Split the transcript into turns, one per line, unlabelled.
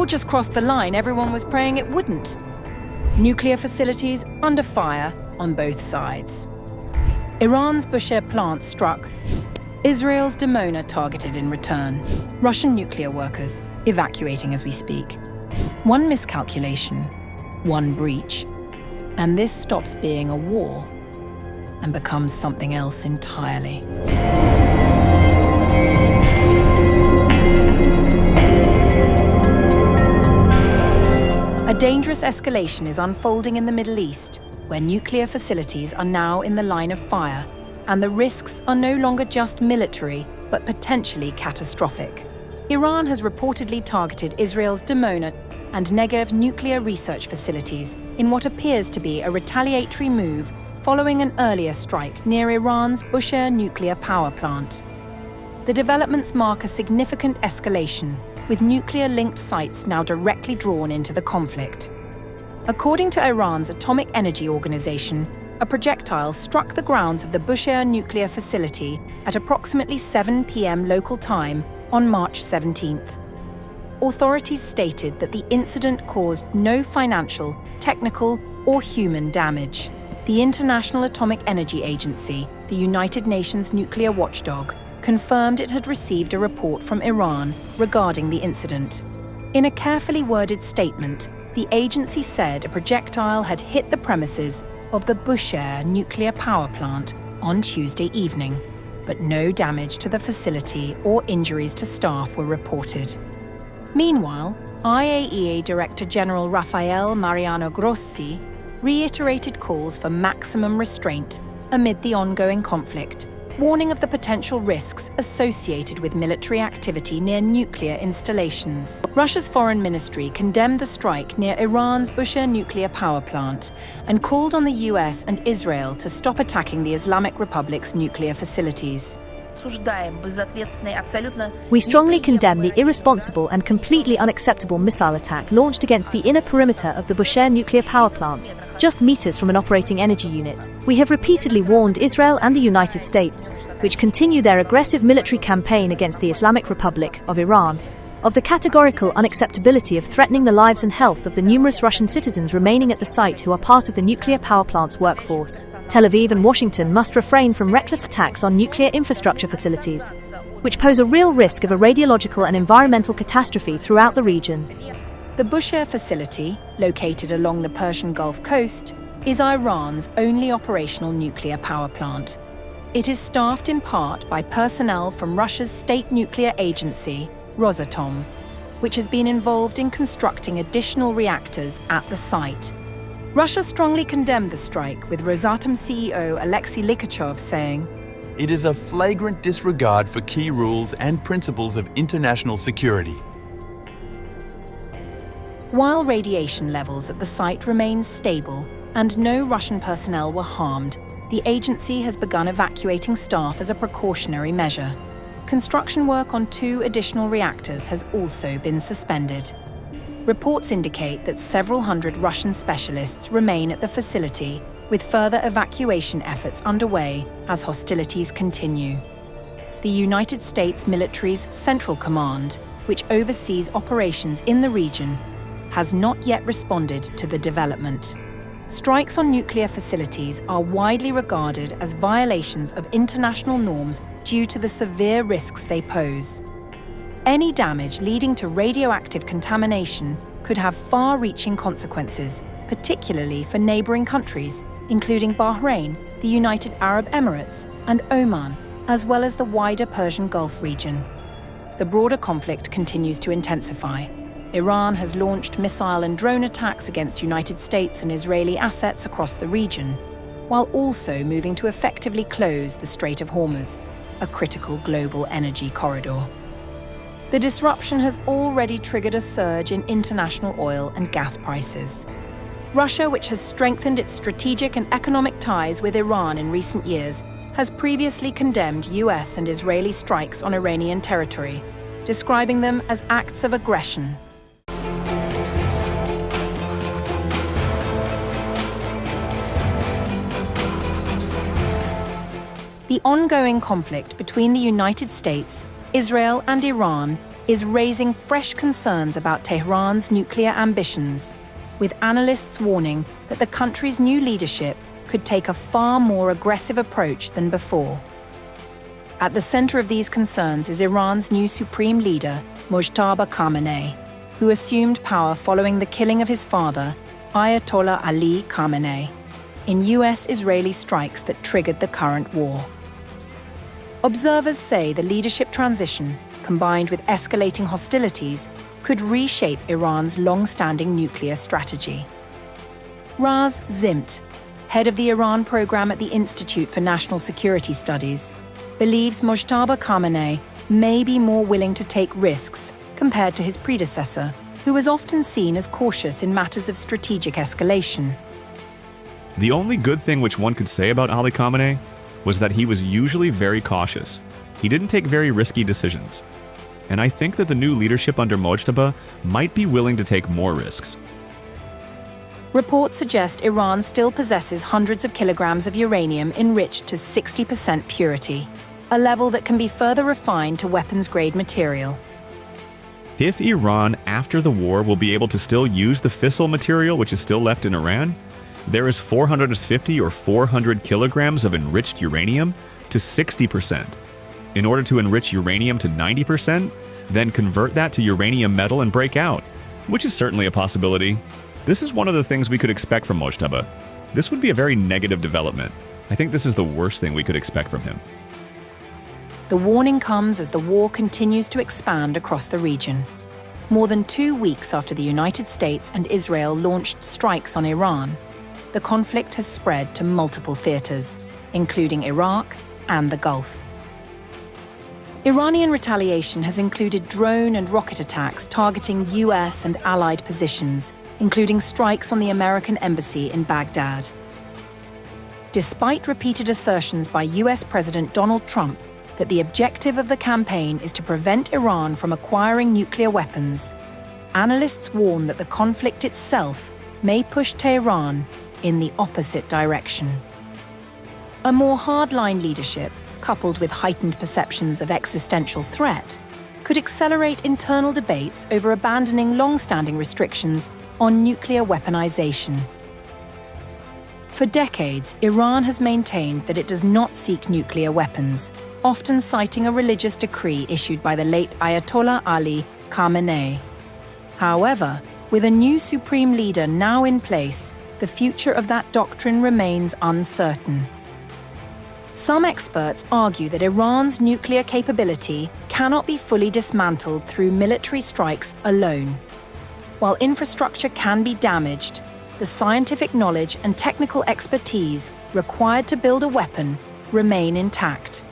war just crossed the line everyone was praying it wouldn't. Nuclear facilities under fire on both sides. Iran's Bushehr plant struck. Israel's Dimona targeted in return. Russian nuclear workers evacuating as we speak. One miscalculation, one breach, and this stops being a war and becomes something else entirely. A dangerous escalation is unfolding in the Middle East, where nuclear facilities are now in the line of fire, and the risks are no longer just military, but potentially catastrophic. Iran has reportedly targeted Israel's Dimona and Negev nuclear research facilities in what appears to be a retaliatory move following an earlier strike near Iran's Bushehr nuclear power plant. The developments mark a significant escalation, with nuclear-linked sites now directly drawn into the conflict. According to Iran's Atomic Energy Organization, a projectile struck the grounds of the Bushehr nuclear facility at approximately 7 p.m. local time on March 17th. Authorities stated that the incident caused no financial, technical, or human damage. The International Atomic Energy Agency, the United Nations nuclear watchdog, confirmed it had received a report from Iran regarding the incident. In a carefully worded statement, the agency said a projectile had hit the premises of the Bushehr nuclear power plant on Tuesday evening, but no damage to the facility or injuries to staff were reported. Meanwhile, IAEA Director General Rafael Mariano Grossi reiterated calls for maximum restraint amid the ongoing conflict, warning of the potential risks associated with military activity near nuclear installations. Russia's foreign ministry condemned the strike near Iran's Bushehr nuclear power plant and called on the US and Israel to stop attacking the Islamic Republic's nuclear facilities.
We strongly condemn the irresponsible and completely unacceptable missile attack launched against the inner perimeter of the Bushehr nuclear power plant, just meters from an operating energy unit. We have repeatedly warned Israel and the United States, which continue their aggressive military campaign against the Islamic Republic of Iran, of the categorical unacceptability of threatening the lives and health of the numerous Russian citizens remaining at the site who are part of the nuclear power plant's workforce. Tel Aviv and Washington must refrain from reckless attacks on nuclear infrastructure facilities, which pose a real risk of a radiological and environmental catastrophe throughout the region.
The Bushehr facility, located along the Persian Gulf coast, is Iran's only operational nuclear power plant. It is staffed in part by personnel from Russia's state nuclear agency, Rosatom, which has been involved in constructing additional reactors at the site. Russia strongly condemned the strike, with Rosatom CEO Alexei Likachov saying,
"It is a flagrant disregard for key rules and principles of international security."
While radiation levels at the site remain stable and no Russian personnel were harmed, the agency has begun evacuating staff as a precautionary measure. Construction work on 2 additional reactors has also been suspended. Reports indicate that several hundred Russian specialists remain at the facility, with further evacuation efforts underway as hostilities continue. The United States military's Central Command, which oversees operations in the region, has not yet responded to the development. Strikes on nuclear facilities are widely regarded as violations of international norms due to the severe risks they pose. Any damage leading to radioactive contamination could have far-reaching consequences, particularly for neighboring countries, including Bahrain, the United Arab Emirates, and Oman, as well as the wider Persian Gulf region. The broader conflict continues to intensify. Iran has launched missile and drone attacks against United States and Israeli assets across the region, while also moving to effectively close the Strait of Hormuz, a critical global energy corridor. The disruption has already triggered a surge in international oil and gas prices. Russia, which has strengthened its strategic and economic ties with Iran in recent years, has previously condemned US and Israeli strikes on Iranian territory, describing them as acts of aggression. The ongoing conflict between the United States, Israel, and Iran is raising fresh concerns about Tehran's nuclear ambitions, with analysts warning that the country's new leadership could take a far more aggressive approach than before. At the center of these concerns is Iran's new supreme leader, Mojtaba Khamenei, who assumed power following the killing of his father, Ayatollah Ali Khamenei, in US-Israeli strikes that triggered the current war. Observers say the leadership transition, combined with escalating hostilities, could reshape Iran's long-standing nuclear strategy. Raz Zimt, head of the Iran program at the Institute for National Security Studies, believes Mojtaba Khamenei may be more willing to take risks compared to his predecessor, who was often seen as cautious in matters of strategic escalation.
The only good thing which one could say about Ali Khamenei was that he was usually very cautious. He didn't take very risky decisions. And I think that the new leadership under Mojtaba might be willing to take more risks.
Reports suggest Iran still possesses hundreds of kilograms of uranium enriched to 60% purity, a level that can be further refined to weapons-grade material.
If Iran, after the war, will be able to still use the fissile material which is still left in Iran, there is 450 or 400 kilograms of enriched uranium to 60%. In order to enrich uranium to 90%, then convert that to uranium metal and break out, which is certainly a possibility. This is one of the things we could expect from Mojtaba. This would be a very negative development. I think this is the worst thing we could expect from him.
The warning comes as the war continues to expand across the region. More than 2 weeks after the United States and Israel launched strikes on Iran, the conflict has spread to multiple theaters, including Iraq and the Gulf. Iranian retaliation has included drone and rocket attacks targeting US and allied positions, including strikes on the American embassy in Baghdad. Despite repeated assertions by US President Donald Trump that the objective of the campaign is to prevent Iran from acquiring nuclear weapons, analysts warn that the conflict itself may push Tehran in the opposite direction. A more hardline leadership, coupled with heightened perceptions of existential threat, could accelerate internal debates over abandoning long-standing restrictions on nuclear weaponization. For decades, Iran has maintained that it does not seek nuclear weapons, often citing a religious decree issued by the late Ayatollah Ali Khamenei. However, with a new supreme leader now in place, the future of that doctrine remains uncertain. Some experts argue that Iran's nuclear capability cannot be fully dismantled through military strikes alone. While infrastructure can be damaged, the scientific knowledge and technical expertise required to build a weapon remain intact.